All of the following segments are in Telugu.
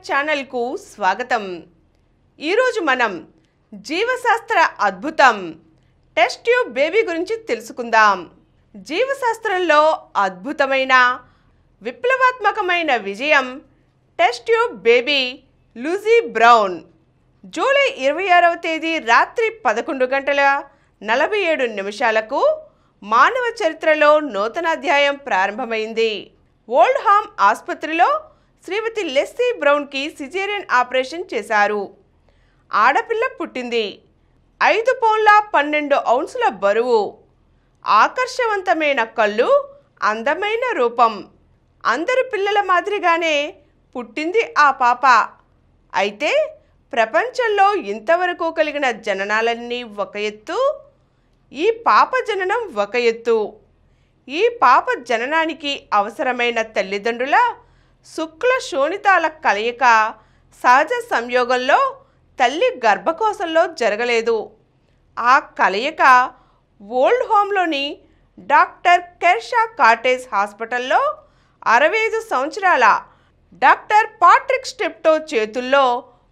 ఛానల్కు స్వాగతం. ఈరోజు మనం జీవశాస్త్ర అద్భుతం టెస్ట్ ట్యూబ్ బేబీ గురించి తెలుసుకుందాం. జీవశాస్త్రంలో అద్భుతమైన విప్లవాత్మకమైన విజయం test tube baby Lucy Brown. July 26వ తేదీ రాత్రి 11:47 మానవ చరిత్రలో నూతన అధ్యాయం ప్రారంభమైంది. ఓల్డ్హామ్ ఆసుపత్రిలో శ్రీమతి లెస్సీ బ్రౌన్కి సిజేరియన్ ఆపరేషన్ చేశారు. ఆడపిల్ల పుట్టింది. 5 పౌండ్ల 12 ఔన్సుల బరువు, ఆకర్షవంతమైన కళ్ళు, అందమైన రూపం. అందరు పిల్లల మాదిరిగానే పుట్టింది ఆ పాప. అయితే ప్రపంచంలో ఇంతవరకు కలిగిన జననాలన్నీ ఒక ఎత్తు, ఈ పాప జననం ఒక ఎత్తు. ఈ పాప జననానికి అవసరమైన తల్లిదండ్రుల శుక్ల శోణితాల కలయిక సహజ సంయోగంలో తల్లి గర్భకోశంలో జరగలేదు. ఆ కలయిక ఓల్డ్హామ్లోని డాక్టర్ కెర్షా కాటేజ్ హాస్పిటల్లో 65 సంవత్సరాల డాక్టర్ పాట్రిక్ స్టెప్టో చేతుల్లో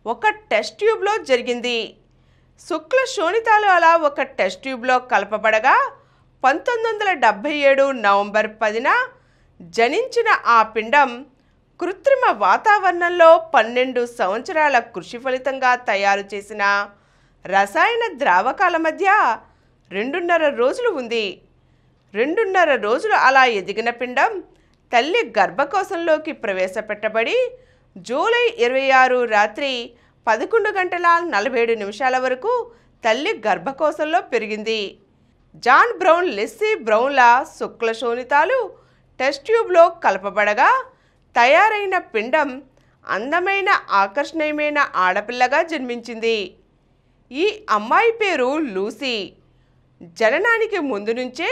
ఒక టెస్ట్ ట్యూబ్లో జరిగింది. శుక్ల శోణితాలు అలా ఒక టెస్ట్ ట్యూబ్లో కలపబడగా 1977 నవంబర్ 10న జనించిన ఆ పిండం కృత్రిమ వాతావరణంలో 12 సంవత్సరాల కృషి ఫలితంగా తయారు చేసిన రసాయన ద్రావకాల మధ్య 2.5 రోజులు ఉంది. 2.5 రోజులు అలా ఎదిగిన పిండం తల్లి గర్భకోశంలోకి ప్రవేశపెట్టబడి జూలై 26 రాత్రి 11:47 వరకు తల్లి గర్భకోశంలో పెరిగింది. జాన్ బ్రౌన్, లెస్సీ బ్రౌన్ల శుక్ల శోణితాలు టెస్ట్ ట్యూబ్లో కలపబడగా తయారైన పిండం అందమైన ఆకర్షణీయమైన ఆడపిల్లగా జన్మించింది. ఈ అమ్మాయి పేరు లూసీ. జననానికి ముందు నుంచే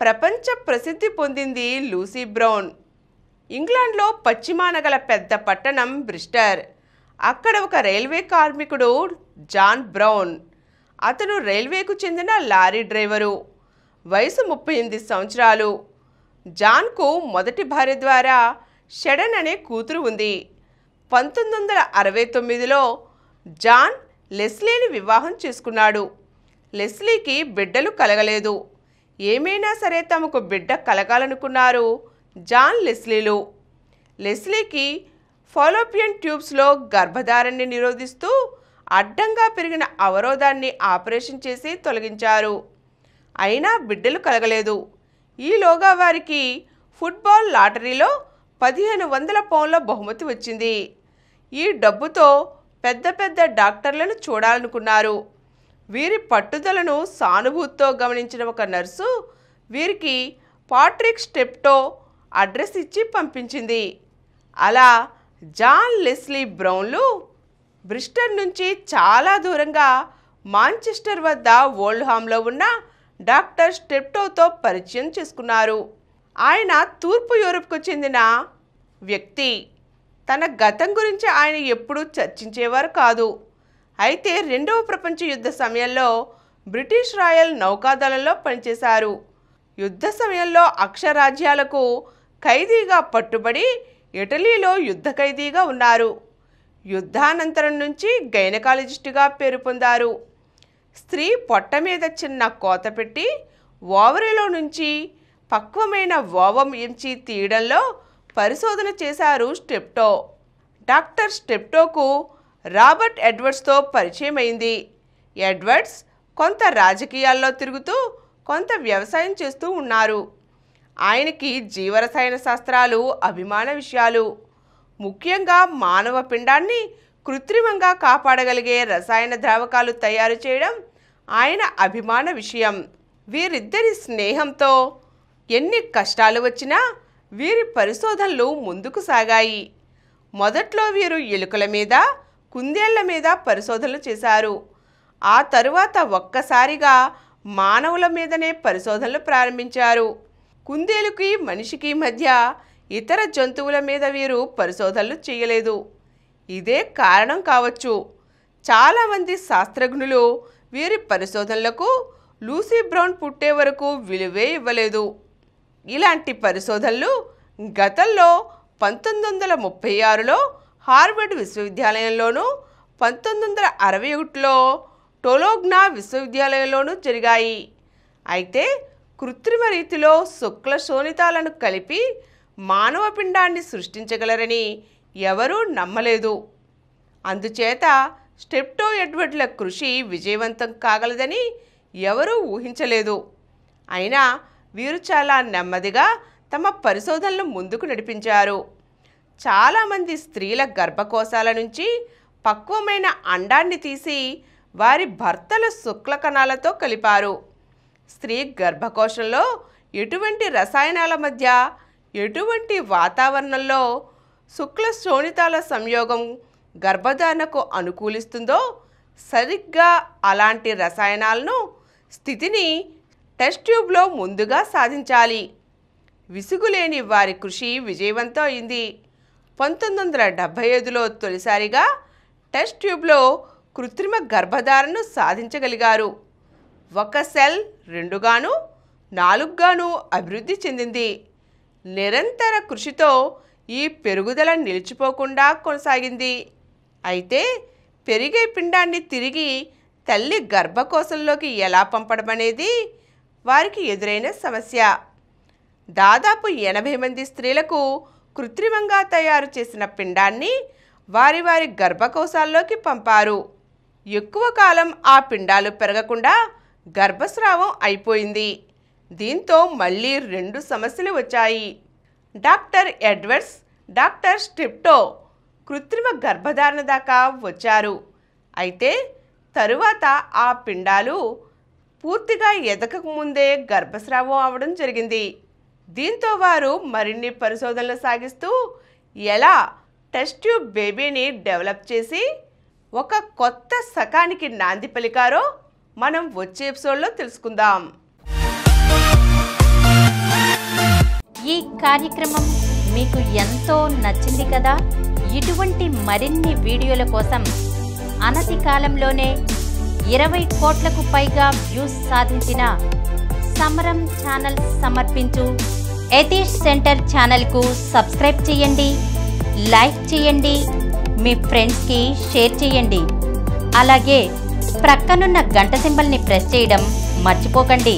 ప్రపంచ ప్రసిద్ధి పొందింది లూసీ బ్రౌన్. ఇంగ్లాండ్లో పశ్చిమాన గల పెద్ద పట్టణం బ్రిస్టర్. అక్కడ ఒక రైల్వే కార్మికుడు జాన్ బ్రౌన్. అతను రైల్వేకు చెందిన లారీ డ్రైవరు. వయసు 38 సంవత్సరాలు. జాన్కు మొదటి భార్య ద్వారా షెడన్ అనే కూతురు ఉంది. 1969లో జాన్ లెస్లీని వివాహం చేసుకున్నాడు. లెస్లీకి బిడ్డలు కలగలేదు. ఏమైనా సరే తమకు బిడ్డ కలగాలనుకున్నారు జాన్, లెస్లీలు. లెస్లీకి ఫాలోపియన్ ట్యూబ్స్లో గర్భధారణని నిరోధిస్తూ అడ్డంగా పెరిగిన అవరోధాన్ని ఆపరేషన్ చేసి తొలగించారు. అయినా బిడ్డలు కలగలేదు. ఈలోగా వారికి ఫుట్బాల్ లాటరీలో 1500 పౌండ్ల బహుమతి వచ్చింది. ఈ డబ్బుతో పెద్ద పెద్ద డాక్టర్లను చూడాలనుకున్నారు. వీరి పట్టుదలను సానుభూతితో గమనించిన ఒక నర్సు వీరికి పాట్రిక్ స్టెప్టో అడ్రస్ ఇచ్చి పంపించింది. అలా జాన్, లెస్లీ బ్రౌన్లు బ్రిస్టర్ నుంచి చాలా దూరంగా మాంచెస్టర్ వద్ద ఓల్డ్హామ్లో ఉన్న డాక్టర్ స్టెప్టోతో పరిచయం చేసుకున్నారు. ఆయన తూర్పు యూరప్కు చెందిన వ్యక్తి. తన గతం గురించి ఆయన ఎప్పుడూ చర్చించేవారు కాదు. అయితే 2వ ప్రపంచ యుద్ధ సమయంలో బ్రిటిష్ రాయల్ నౌకాదళంలో పనిచేశారు. యుద్ధ సమయంలో అక్షరాజ్యాలకు ఖైదీగా పట్టుబడి ఇటలీలో యుద్ధ ఖైదీగా ఉన్నారు. యుద్ధానంతరం నుంచి గైనకాలజిస్టుగా పేరు పొందారు. స్త్రీ పొట్ట మీద చిన్న కోత పెట్టి ఓవరీలో నుంచి పక్వమైన ఓవం ఎంచి తీయడంలో పరిశోధన చేశారు స్టెప్టో. డాక్టర్ స్టెప్టోకు రాబర్ట్ ఎడ్వర్డ్స్తో పరిచయం అయింది. ఎడ్వర్డ్స్ కొంత రాజకీయాల్లో తిరుగుతూ కొంత వ్యవసాయం చేస్తూ ఉన్నారు. ఆయనకి జీవరసాయన శాస్త్రాలు అభిమాన విషయాలు. ముఖ్యంగా మానవ పిండాన్ని కృత్రిమంగా కాపాడగలిగే రసాయన ద్రావకాలు తయారు చేయడం ఆయన అభిమాన విషయం. వీరిద్దరి స్నేహంతో ఎన్ని కష్టాలు వచ్చినా వీరి పరిశోధనలు ముందుకు సాగాయి. మొదట్లో వీరు ఎలుకల మీద, కుందేళ్ల మీద పరిశోధనలు చేశారు. ఆ తరువాత ఒక్కసారిగా మానవుల మీదనే పరిశోధనలు ప్రారంభించారు. కుందేలుకి మనిషికి మధ్య ఇతర జంతువుల మీద వీరు పరిశోధనలు చేయలేదు. ఇదే కారణం కావచ్చు. చాలామంది శాస్త్రజ్ఞులు వీరి పరిశోధనలకు లూసీ బ్రౌన్ పుట్టే వరకు విలువే ఇవ్వలేదు. ఇలాంటి పరిశోధనలు గతంలో 1936లో హార్వర్డ్ విశ్వవిద్యాలయంలోనూ 1961లో టోలోగ్నా విశ్వవిద్యాలయంలోనూ జరిగాయి. అయితే కృత్రిమ రీతిలో శుక్ల శోణితాలను కలిపి మానవ పిండాన్ని సృష్టించగలరని ఎవరూ నమ్మలేదు. అందుచేత స్టెప్టో ఎడ్వర్డ్ల కృషి విజయవంతం కాగలదని ఎవరూ ఊహించలేదు. అయినా వీరు చాలా నెమ్మదిగా తమ పరిశోధనలు ముందుకు నడిపించారు. చాలామంది స్త్రీల గర్భకోశాల నుంచి పక్వమైన అండాన్ని తీసి వారి భర్తల శుక్ల కణాలతో కలిపారు. స్త్రీ గర్భకోశంలో ఎటువంటి రసాయనాల మధ్య, ఎటువంటి వాతావరణంలో శుక్ల శోణితాల సంయోగం గర్భధారణకు అనుకూలిస్తుందో సరిగ్గా అలాంటి రసాయనాలను స్థితిని టెస్ట్ ట్యూబ్లో ముందుగా సాధించాలి. విసుగులేని వారి కృషి విజయవంతం అయింది. 1975లో తొలిసారిగా టెస్ట్ ట్యూబ్లో కృత్రిమ గర్భధారణను సాధించగలిగారు. ఒక సెల్ 2గాను 4గాను అభివృద్ధి చెందింది. నిరంతర కృషితో ఈ పెరుగుదల నిలిచిపోకుండా కొనసాగింది. అయితే పెరిగే పిండాన్ని తిరిగి తల్లి గర్భకోశంలోకి ఎలా పంపడం అనేది వారికి ఎదురైన సమస్య. దాదాపు 80 మంది స్త్రీలకు కృత్రిమంగా తయారు చేసిన పిండాన్ని వారి వారి గర్భకోశాల్లోకి పంపారు. ఎక్కువ కాలం ఆ పిండాలు పెరగకుండా గర్భస్రావం అయిపోయింది. దీంతో మళ్ళీ 2 సమస్యలు వచ్చాయి. డాక్టర్ ఎడ్వర్డ్స్, డాక్టర్ స్టెప్టో కృత్రిమ గర్భధారణ దాకా వచ్చారు. అయితే తరువాత ఆ పిండాలు పూర్తిగా ఎదగకముందే గర్భస్రావం అవడం జరిగింది. దీంతో వారు మరిన్ని పరిశోధనలు సాగిస్తూ ఎలా టెస్ట్ ట్యూబ్ బేబీని డెవలప్ చేసి ఒక కొత్త శకానికి నాంది పలికారో మనం వచ్చే ఎపిసోడ్లో తెలుసుకుందాం. ఈ కార్యక్రమం మీకు ఎంతో నచ్చింది కదా. ఇటువంటి మరిన్ని వీడియోల కోసం అనతి కాలంలోనే 20 కోట్లకు పైగా వ్యూస్ సాధించిన సమరం ఛానల్ సమర్పించు యతీష్ సెంటర్ ఛానల్కు సబ్స్క్రైబ్ చేయండి, లైక్ చేయండి, మీ ఫ్రెండ్స్కి షేర్ చేయండి. అలాగే ప్రక్కనున్న గంట సింబల్ని ప్రెస్ చేయడం మర్చిపోకండి.